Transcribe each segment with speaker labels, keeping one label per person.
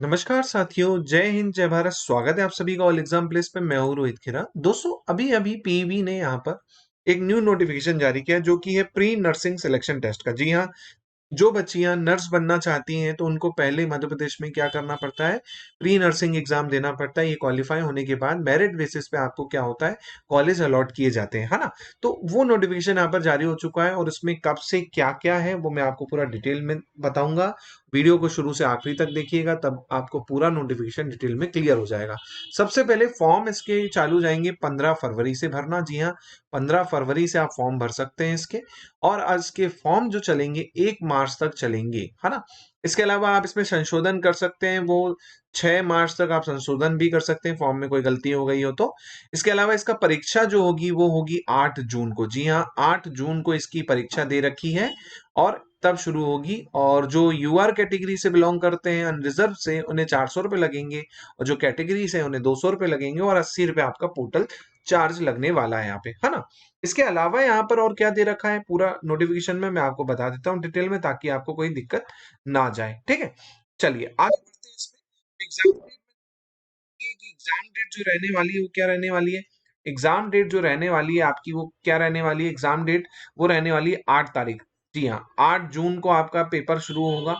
Speaker 1: नमस्कार साथियों, जय हिंद, जय भारत। स्वागत है आप सभी का ऑल एग्जाम प्लेस पे। मैं हूं रोहित खेरा। दोस्तों, अभी अभी पीईबी ने यहाँ पर एक न्यू नोटिफिकेशन जारी किया जो कि है प्री नर्सिंग सिलेक्शन टेस्ट का। जी हाँ, जो बच्चियां नर्स बनना चाहती हैं तो उनको पहले मध्य प्रदेश में क्या करना पड़ता है, प्री नर्सिंग एग्जाम देना पड़ता है। ये क्वालिफाई होने के बाद मेरिट बेसिस पे आपको क्या होता है, कॉलेज अलॉट किए जाते हैं, है ना। तो वो नोटिफिकेशन यहाँ पर जारी हो चुका है और इसमें कब से क्या क्या है वो मैं आपको पूरा डिटेल में बताऊंगा। वीडियो को शुरू से आखिरी तक देखिएगा, तब आपको पूरा नोटिफिकेशन डिटेल में क्लियर हो जाएगा। सबसे पहले फॉर्म इसके चालू जाएंगे 15 फरवरी से भरना। जी हाँ, 15 फरवरी से आप फॉर्म भर सकते हैं इसके। और आज के फॉर्म जो चलेंगे 1 मार्च तक चलेंगे, है ना। इसके अलावा आप इसमें संशोधन कर सकते हैं, वो 6 मार्च तक आप संशोधन भी कर सकते हैं फॉर्म में कोई गलती हो गई हो तो। इसके अलावा इसका परीक्षा जो होगी वो होगी 8 जून को। जी हाँ, 8 जून को इसकी परीक्षा दे रखी है और तब शुरू होगी। और जो यूआर कैटेगरी से बिलोंग करते हैं, अनरिजर्व से, उन्हें 400 रुपये लगेंगे। और जो कैटेगरी से उन्हें 200 रुपये लगेंगे और 80 रुपये आपका पोर्टल चार्ज लगने वाला है यहाँ पे, है ना। इसके अलावा यहाँ पर और क्या दे रखा है पूरा नोटिफिकेशन में मैं आपको बता देता हूँ डिटेल में, ताकि आपको कोई दिक्कत ना जाए। ठीक है, चलिए आगे बढ़ते हैं इसमें। एग्जाम डेट की एग्जाम डेट जो रहने वाली है वो क्या रहने वाली है, एग्जाम डेट जो रहने वाली है आपकी वो क्या रहने वाली है, एग्जाम डेट वो रहने वाली है 8 तारीख। जी हाँ, 8 जून को आपका पेपर शुरू होगा।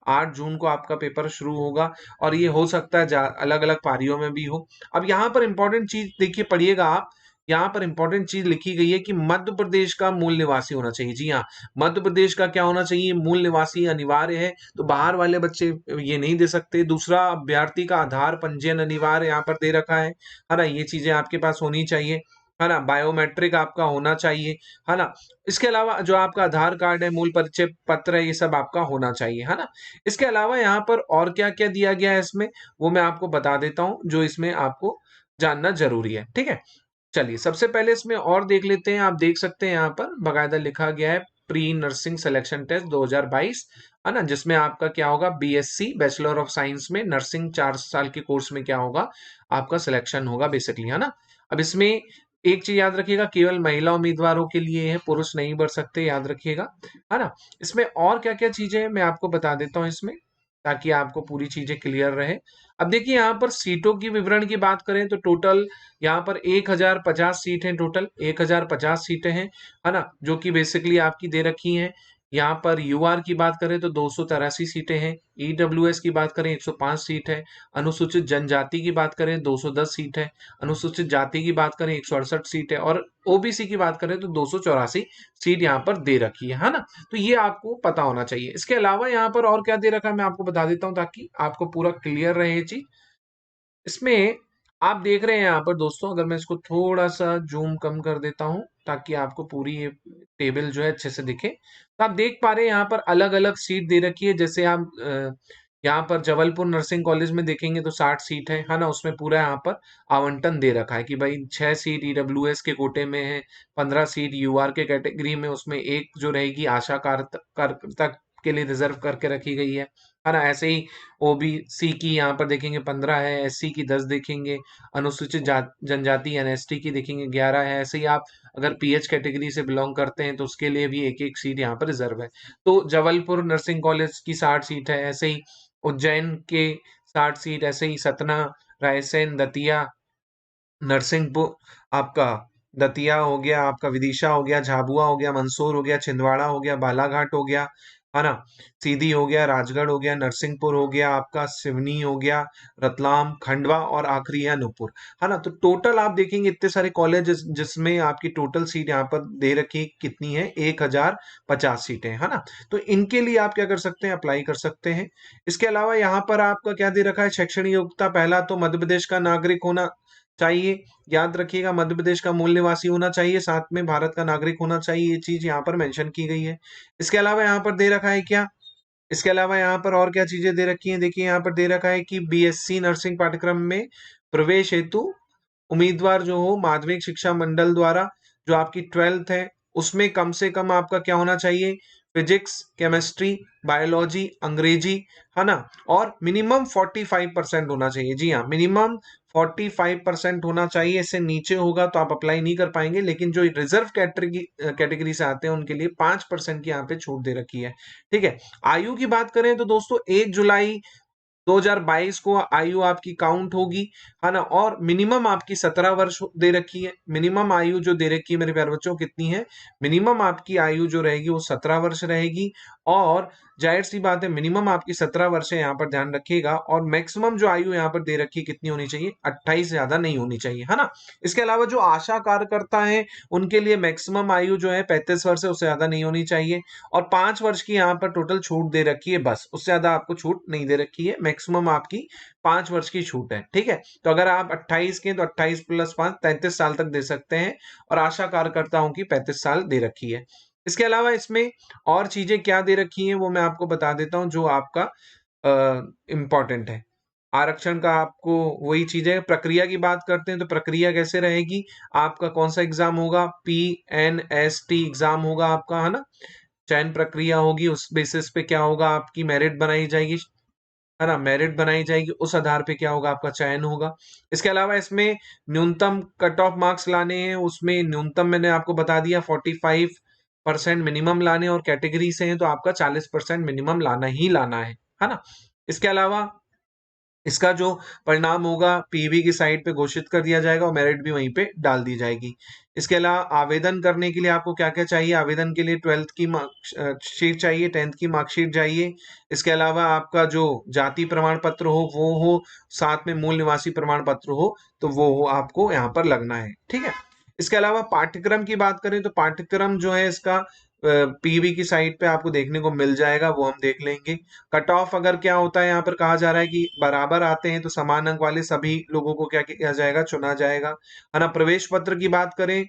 Speaker 1: 8 जून को आपका पेपर शुरू होगा और ये हो सकता है अलग अलग पारियों में भी हो। अब यहाँ पर इंपॉर्टेंट चीज देखिए, पढ़िएगा आप। यहाँ पर इंपॉर्टेंट चीज लिखी गई है कि मध्य प्रदेश का मूल निवासी होना चाहिए। जी हाँ, मध्य प्रदेश का क्या होना चाहिए, मूल निवासी अनिवार्य है। तो बाहर वाले बच्चे ये नहीं दे सकते। दूसरा, अभ्यर्थी का आधार पंजीयन अनिवार्य यहाँ पर दे रखा है ना। ये चीजें आपके पास होनी चाहिए, है ना। बायोमेट्रिक आपका होना चाहिए, है ना। इसके अलावा जो आपका आधार कार्ड है, मूल परिचय पत्र है, ये सब आपका होना चाहिए, है ना। इसके अलावा यहाँ पर और क्या क्या दिया गया है इसमें, वो मैं आपको बता देता हूँ जो इसमें आपको जानना जरूरी है। ठीक है, चलिए सबसे पहले इसमें और देख लेते हैं। आप देख सकते हैं यहाँ पर बकायदा लिखा गया है प्री नर्सिंग सिलेक्शन टेस्ट 2022, है ना। जिसमें आपका क्या होगा, बीएससी बैचलर ऑफ साइंस में नर्सिंग 4 साल के कोर्स में क्या होगा, आपका सिलेक्शन होगा बेसिकली, है ना। अब इसमें एक चीज याद रखिएगा, केवल महिला उम्मीदवारों के लिए है, पुरुष नहीं भर सकते, याद रखिएगा, है ना। इसमें और क्या क्या चीजें हैं मैं आपको बता देता हूँ इसमें, ताकि आपको पूरी चीजें क्लियर रहे। अब देखिए यहाँ पर सीटों की विवरण की बात करें तो टोटल यहाँ पर 1050 सीट हैं। टोटल 1050 सीटें हैं, है ना, जो कि बेसिकली आपकी दे रखी हैं। यहाँ पर यूआर की बात करें तो 283 सीटें हैं। ईडब्ल्यूएस की बात करें 105 सीट है। अनुसूचित जनजाति की बात करें 210 सीट है। अनुसूचित जाति की बात करें 168 सीट है। और ओबीसी की बात करें तो 284 सीट यहाँ पर दे रखी है ना। तो ये आपको पता होना चाहिए। इसके अलावा यहाँ पर और क्या दे रखा है मैं आपको बता देता हूँ, ताकि आपको पूरा क्लियर रहे ये चीज। इसमें आप देख रहे हैं यहाँ पर दोस्तों, अगर मैं इसको थोड़ा सा जूम कम कर देता हूं ताकि आपको पूरी ये टेबल जो है अच्छे से दिखे, तो आप देख पा रहे हैं यहाँ पर अलग अलग सीट दे रखी है। जैसे आप यहाँ पर जबलपुर नर्सिंग कॉलेज में देखेंगे तो 60 सीट है ना। उसमें पूरा यहाँ पर आवंटन दे रखा है कि भाई 6 सीट ईडब्ल्यूएस के कोटे में है, 15 सीट यूआर के कैटेगरी में, उसमें एक जो रहेगी आशा कार्यकर्ता के लिए रिजर्व करके रखी गई है ना। ऐसे ही ओबीसी की यहाँ पर देखेंगे 15 है, एससी की 10 देखेंगे, अनुसूचित जनजाति एनएसटी की देखेंगे 11 है। ऐसे ही आप अगर पीएच कैटेगरी से बिलोंग करते हैं तो उसके लिए भी एक एक सीट यहाँ पर रिजर्व है। तो जबलपुर नर्सिंग कॉलेज की 60 सीट है। ऐसे ही उज्जैन के 60 सीट, ऐसे ही सतना, रायसेन, दतिया, नरसिंहपुर आपका, दतिया हो गया आपका, विदिशा हो गया, झाबुआ हो गया, मंदसौर हो गया, छिंदवाड़ा हो गया, बालाघाट हो गया, है ना, सीधी हो गया, राजगढ़ हो गया, नरसिंहपुर हो गया आपका, सिवनी हो गया, रतलाम, खंडवा और आखिरी है अनूपपुर, है ना। तो टोटल आप देखेंगे इतने सारे कॉलेज जिसमें आपकी टोटल सीट यहाँ पर दे रखी कितनी है, 1050 सीटें, है ना। तो इनके लिए आप क्या कर सकते हैं, अप्लाई कर सकते हैं। इसके अलावा यहाँ पर आपका क्या दे रखा है, शैक्षणिक योग्यता। पहला तो मध्य प्रदेश का नागरिक होना चाहिए, याद रखिएगा, मध्य प्रदेश का मूल निवासी होना चाहिए, साथ में भारत का नागरिक होना चाहिए। ये चीज यहाँ पर मेंशन की गई है। इसके अलावा यहाँ पर दे रखा है क्या, इसके अलावा यहाँ पर और क्या चीजें दे रखी हैं, देखिए यहाँ पर दे रखा है कि बीएससी नर्सिंग पाठ्यक्रम में प्रवेश हेतु उम्मीदवार जो हो माध्यमिक शिक्षा मंडल द्वारा जो आपकी 12th है उसमें कम से कम आपका क्या होना चाहिए, फिजिक्स, केमिस्ट्री, बायोलॉजी, अंग्रेजी, है ना। और मिनिमम 45% होना चाहिए। जी हाँ, मिनिमम 45% होना चाहिए। इससे नीचे होगा तो आप अप्लाई नहीं कर पाएंगे। लेकिन जो रिजर्व कैटेगरी से आते हैं उनके लिए 5% की यहाँ पे छूट दे रखी है। ठीक है, आयु की बात करें तो दोस्तों 1 जुलाई 2022 को आयु आपकी काउंट होगी, है ना। और मिनिमम आपकी 17 वर्ष दे रखी है। मिनिमम आयु जो दे रखी है मेरे प्यारे बच्चों कितनी है, मिनिमम आपकी आयु जो रहेगी वो 17 वर्ष रहेगी। और जाहिर सी बात है मिनिमम आपकी 17 वर्ष है, यहाँ पर ध्यान रखिएगा। और मैक्सिमम जो आयु यहाँ पर दे रखी है कितनी होनी चाहिए, 28 से ज्यादा नहीं होनी चाहिए, है ना। इसके अलावा जो आशा कार्यकर्ता है उनके लिए मैक्सिमम आयु जो है 35 वर्ष है, उससे ज्यादा नहीं होनी चाहिए। और 5 वर्ष की यहाँ पर टोटल छूट दे रखी है, बस उससे ज्यादा आपको छूट नहीं दे रखी है। मैक्सिमम आपकी 5 वर्ष की छूट है, ठीक है। तो अगर आप 28 के तो 28 प्लस 5 33 साल तक दे सकते हैं। और आशा कार्यकर्ताओं की 35 साल दे रखी है। इसके अलावा इसमें और चीजें क्या दे रखी हैं वो मैं आपको बता देता हूं जो आपका इंपॉर्टेंट है। आरक्षण का आपको वही चीजें, प्रक्रिया की बात करते हैं तो प्रक्रिया कैसे रहेगी, आपका कौन सा एग्जाम होगा, PNST एग्जाम होगा आपका, है ना। चयन प्रक्रिया होगी, उस बेसिस पे क्या होगा, आपकी मेरिट बनाई जाएगी, है ना। मेरिट बनाई जाएगी, उस आधार पे क्या होगा, आपका चयन होगा। इसके अलावा इसमें न्यूनतम कट ऑफ मार्क्स लाने हैं, उसमें न्यूनतम मैंने आपको बता दिया 45% मिनिमम लाने, और कैटेगरी से हैं तो आपका 40% मिनिमम लाना ही लाना है ना। इसके अलावा इसका जो परिणाम होगा पीवी की साइट पे घोषित कर दिया जाएगा और मेरिट भी वहीं पे डाल दी जाएगी। इसके अलावा आवेदन करने के लिए आपको क्या क्या चाहिए, आवेदन के लिए 12th की मार्कशीट चाहिए, 10th की मार्कशीट चाहिए। इसके अलावा आपका जो जाति प्रमाण पत्र हो, साथ में मूल निवासी प्रमाण पत्र हो, तो वो हो आपको यहाँ पर लगना है, ठीक है। इसके अलावा पाठ्यक्रम की बात करें तो पाठ्यक्रम जो है इसका पीवी की साइट पे आपको देखने को मिल जाएगा, वो हम देख लेंगे। कट ऑफ अगर क्या होता है, यहाँ पर कहा जा रहा है कि बराबर आते हैं तो समान अंक वाले सभी लोगों को क्या किया जाएगा, चुना जाएगा, है ना। प्रवेश पत्र की बात करें,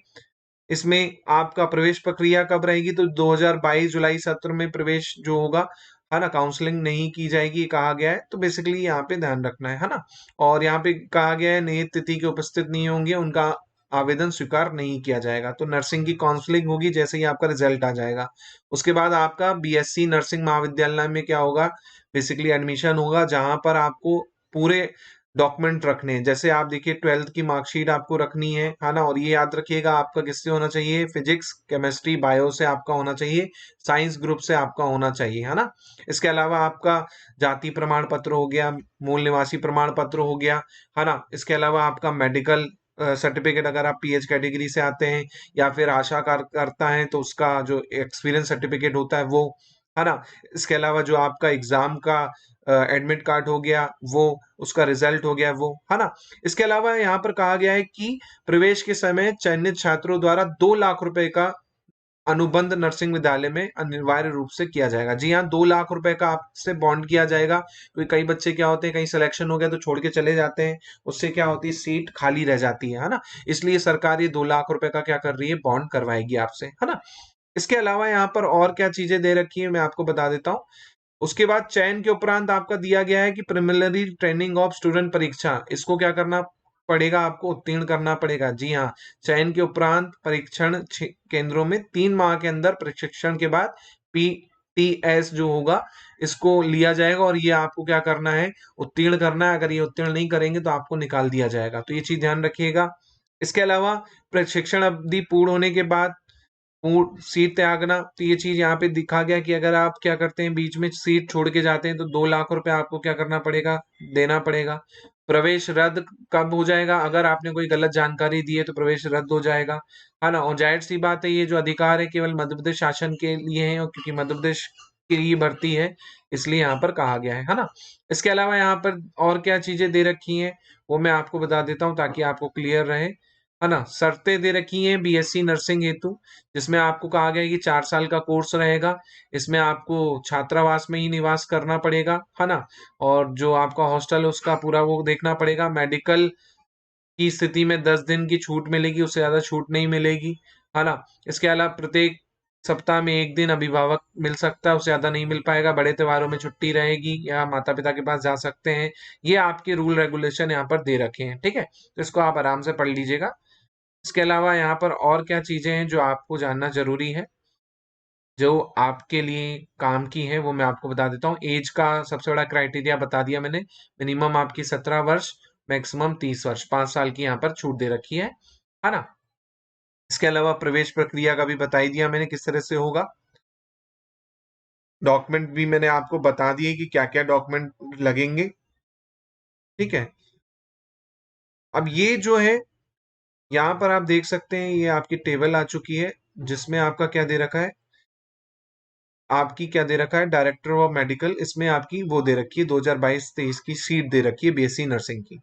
Speaker 1: इसमें आपका प्रवेश प्रक्रिया कब रहेगी, तो 2022 जुलाई सत्र में प्रवेश जो होगा, है ना। काउंसलिंग नहीं की जाएगी कहा गया है, तो बेसिकली यहाँ पे ध्यान रखना है ना। और यहाँ पे कहा गया है नियत तिथि के उपस्थित नहीं होंगे उनका आवेदन स्वीकार नहीं किया जाएगा। तो नर्सिंग की काउंसलिंग होगी जैसे ही आपका रिजल्ट आ जाएगा। उसके बाद आपका बीएससी नर्सिंग महाविद्यालय में क्या होगा, बेसिकली एडमिशन होगा, जहां पर आपको पूरे डॉक्यूमेंट रखने हैं। जैसे आप देखिए 12th की मार्कशीट आपको रखनी है ना। और ये याद रखिएगा आपका किससे होना चाहिए, फिजिक्स केमिस्ट्री बायो से आपका होना चाहिए, साइंस ग्रुप से आपका होना चाहिए, है ना। इसके अलावा आपका जाति प्रमाण पत्र हो गया, मूल निवासी प्रमाण पत्र हो गया, है ना। इसके अलावा आपका मेडिकल सर्टिफिकेट, अगर आप पीएच कैटेगरी से आते हैं या फिर आशा करता है तो उसका जो एक्सपीरियंस सर्टिफिकेट होता है वो, है ना। इसके अलावा जो आपका एग्जाम का एडमिट कार्ड हो गया वो, उसका रिजल्ट हो गया वो, है ना। इसके अलावा यहाँ पर कहा गया है कि प्रवेश के समय चयनित छात्रों द्वारा 2 लाख रुपए का अनुबंध नर्सिंग विद्यालय में अनिवार्य रूप से किया जाएगा। जी हाँ, 2 लाख रुपए का आपसे बॉन्ड किया जाएगा, क्योंकि कई बच्चे क्या होते हैं, कहीं सिलेक्शन हो गया तो छोड़ के चले जाते हैं, उससे क्या होती है, सीट खाली रह जाती है ना। इसलिए सरकार ये 2 लाख रुपए का क्या कर रही है, बॉन्ड करवाएगी आपसे, है ना। इसके अलावा यहाँ पर और क्या चीजें दे रखी है मैं आपको बता देता हूँ। उसके बाद चयन के उपरांत आपका दिया गया है कि प्रिलिमिनरी ट्रेनिंग ऑफ स्टूडेंट परीक्षा, इसको क्या करना पड़ेगा, आपको उत्तीर्ण करना पड़ेगा। जी हाँ, चयन के उपरांत परीक्षण केंद्रों में 3 माह के अंदर प्रशिक्षण के बाद PTS जो होगा इसको लिया जाएगा, और ये आपको क्या करना है, उत्तीर्ण करना है। अगर ये उत्तीर्ण नहीं करेंगे तो आपको निकाल दिया जाएगा, तो ये चीज ध्यान रखिएगा। इसके अलावा प्रशिक्षण अवधि पूर्ण होने के बाद सीट त्यागना, तो ये चीज यहाँ पे दिखा गया कि अगर आप क्या करते हैं, बीच में सीट छोड़ के जाते हैं तो 2 लाख रुपए आपको क्या करना पड़ेगा, देना पड़ेगा। प्रवेश रद्द कब हो जाएगा, अगर आपने कोई गलत जानकारी दी है तो प्रवेश रद्द हो जाएगा, है ना। और जाहिर सी बात है ये जो अधिकार है केवल मध्य प्रदेश शासन के लिए है, और क्योंकि मध्य प्रदेश की ये भर्ती है इसलिए यहाँ पर कहा गया है ना। इसके अलावा यहाँ पर और क्या चीजें दे रखी हैं वो मैं आपको बता देता हूँ ताकि आपको क्लियर रहे, है ना। शर्तें दे रखी हैं बीएससी नर्सिंग हेतु, जिसमें आपको कहा गया है कि 4 साल का कोर्स रहेगा। इसमें आपको छात्रावास में ही निवास करना पड़ेगा, है ना। और जो आपका हॉस्टल है उसका पूरा वो देखना पड़ेगा। मेडिकल की स्थिति में 10 दिन की छूट मिलेगी, उससे ज्यादा छूट नहीं मिलेगी, है ना। इसके अलावा प्रत्येक सप्ताह में 1 दिन अभिभावक मिल सकता है, उससे ज्यादा नहीं मिल पाएगा। बड़े त्योहारों में छुट्टी रहेगी या माता पिता के पास जा सकते हैं। ये आपके रूल रेगुलेशन यहाँ पर दे रखे हैं, ठीक है। तो इसको आप आराम से पढ़ लीजिएगा। इसके अलावा यहाँ पर और क्या चीजें हैं जो आपको जानना जरूरी है, जो आपके लिए काम की है वो मैं आपको बता देता हूँ। एज का सबसे बड़ा क्राइटेरिया बता दिया मैंने, मिनिमम आपकी 17 वर्ष, मैक्सिमम 30 वर्ष, 5 साल की यहाँ पर छूट दे रखी है ना। इसके अलावा प्रवेश प्रक्रिया का भी बता ही दिया मैंने किस तरह से होगा। डॉक्यूमेंट भी मैंने आपको बता दिए कि क्या क्या डॉक्यूमेंट लगेंगे। ठीक है। अब ये जो है, यहाँ पर आप देख सकते हैं, ये आपकी टेबल आ चुकी है जिसमें आपका क्या दे रखा है, आपकी क्या दे रखा है, डायरेक्टर ऑफ मेडिकल, इसमें आपकी वो दे रखी है 2022-23 की सीट दे रखी है बीएससी नर्सिंग की,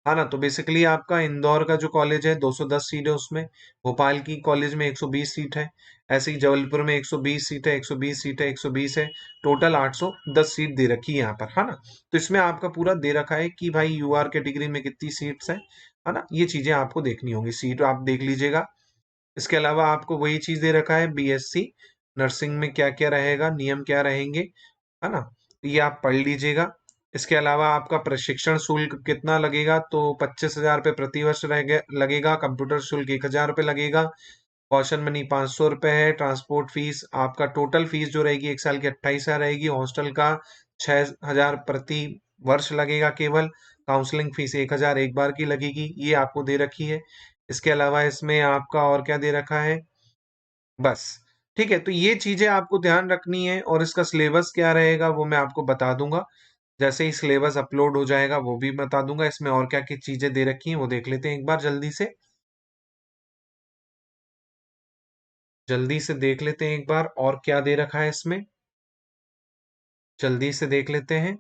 Speaker 1: है ना। तो बेसिकली आपका इंदौर का जो कॉलेज है 210 सीट है उसमें, भोपाल की कॉलेज में 120 सीट है, ऐसे ही जबलपुर में 120 सीट है, 120 सीट है, 120 है, टोटल 810 सीट दे रखी है यहाँ पर, है ना। तो इसमें आपका पूरा दे रखा है कि भाई यूआर कैटेगरी में कितनी सीट्स हैं, है ना। ये चीजें आपको देखनी होंगी, सीट आप देख लीजिएगा। इसके अलावा आपको वही चीज दे रखा है, बीएससी नर्सिंग में क्या क्या रहेगा, नियम क्या रहेंगे, है ना। तो ये आप पढ़ लीजिएगा। इसके अलावा आपका प्रशिक्षण शुल्क कितना लगेगा, तो 25,000 रुपये प्रति वर्ष लगेगा, कंप्यूटर शुल्क 1,000 रुपये लगेगा, कॉशन मनी 500 रुपये है, ट्रांसपोर्ट फीस आपका टोटल फीस जो रहेगी 1 साल की 28,000 रहेगी, हॉस्टल का 6,000 प्रति वर्ष लगेगा केवल, काउंसलिंग फीस 1,000 एक बार की लगेगी, ये आपको दे रखी है। इसके अलावा इसमें आपका और क्या दे रखा है, बस। ठीक है, तो ये चीजें आपको ध्यान रखनी है, और इसका सिलेबस क्या रहेगा वो मैं आपको बता दूंगा, जैसे ही सिलेबस अपलोड हो जाएगा वो भी बता दूंगा। इसमें और क्या क्या चीजें दे रखी हैं वो देख लेते हैं एक बार जल्दी से, जल्दी से देख लेते हैं एक बार और क्या दे रखा है इसमें, जल्दी से देख लेते हैं।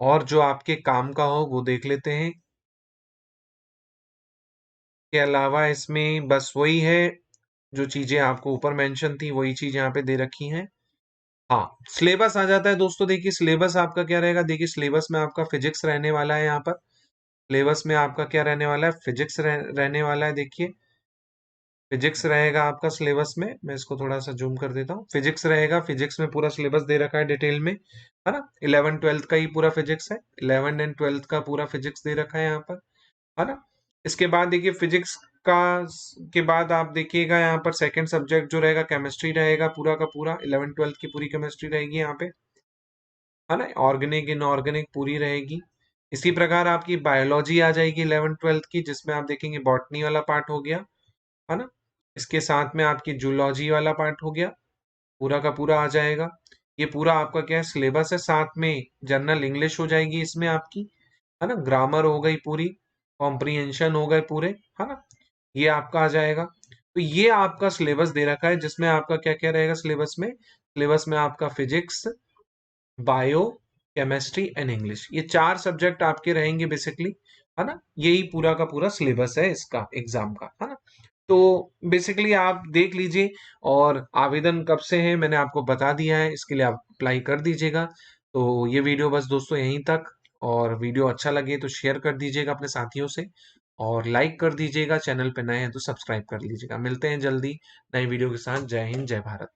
Speaker 1: और जो आपके काम का हो वो देख लेते हैं। के अलावा इसमें बस वही है, जो चीजें आपको ऊपर मेंशन थी वही चीज यहाँ पे दे रखी हैं। हाँ, सिलेबस आ जाता है दोस्तों, देखिए सिलेबस आपका क्या रहेगा, देखिए सिलेबस में आपका फिजिक्स रहने वाला है, यहाँ पर सिलेबस में आपका क्या रहने वाला है, फिजिक्स रहने वाला है। देखिए फिजिक्स रहेगा आपका सिलेबस में, मैं इसको थोड़ा सा जूम कर देता हूँ, फिजिक्स रहेगा, फिजिक्स में पूरा सिलेबस दे रखा है डिटेल में, है ना। 11th 12th का ही पूरा फिजिक्स है, 11th and 12th का पूरा फिजिक्स दे रखा है यहाँ पर, है ना। इसके बाद देखिए फिजिक्स का के बाद आप देखिएगा यहाँ पर सेकंड सब्जेक्ट जो रहेगा केमिस्ट्री रहेगा, पूरा का पूरा 11th 12th की पूरी केमिस्ट्री रहेगी यहाँ पे, है ना। ऑर्गेनिक इनऑर्गेनिक पूरी रहेगी। इसी प्रकार आपकी बायोलॉजी आ जाएगी 11th 12th की, जिसमें आप देखेंगे बॉटनी वाला पार्ट हो गया, है ना। इसके साथ में आपकी जूलॉजी वाला पार्ट हो गया, पूरा का पूरा आ जाएगा। ये पूरा आपका क्या है, सिलेबस है। साथ में जनरल इंग्लिश हो जाएगी इसमें आपकी, है ना, ग्रामर हो गई पूरी, कॉम्प्रिहेंशन हो गए पूरे, है ना, ये आपका आ जाएगा। तो ये आपका सिलेबस दे रखा है, जिसमें आपका क्या क्या रहेगा सिलेबस में, सिलेबस में आपका physics, bio, chemistry and English, ये 4 सब्जेक्ट आपके रहेंगे बेसिकली, है ना। यही पूरा का पूरा सिलेबस है इसका एग्जाम का, है ना। तो बेसिकली आप देख लीजिए, और आवेदन कब से है मैंने आपको बता दिया है, इसके लिए आप अप्लाई कर दीजिएगा। तो ये वीडियो बस दोस्तों यहीं तक, और वीडियो अच्छा लगे तो शेयर कर दीजिएगा अपने साथियों से, और लाइक कर दीजिएगा, चैनल पे नए हैं तो सब्सक्राइब कर लीजिएगा। मिलते हैं जल्दी नई वीडियो के साथ। जय हिंद, जय भारत।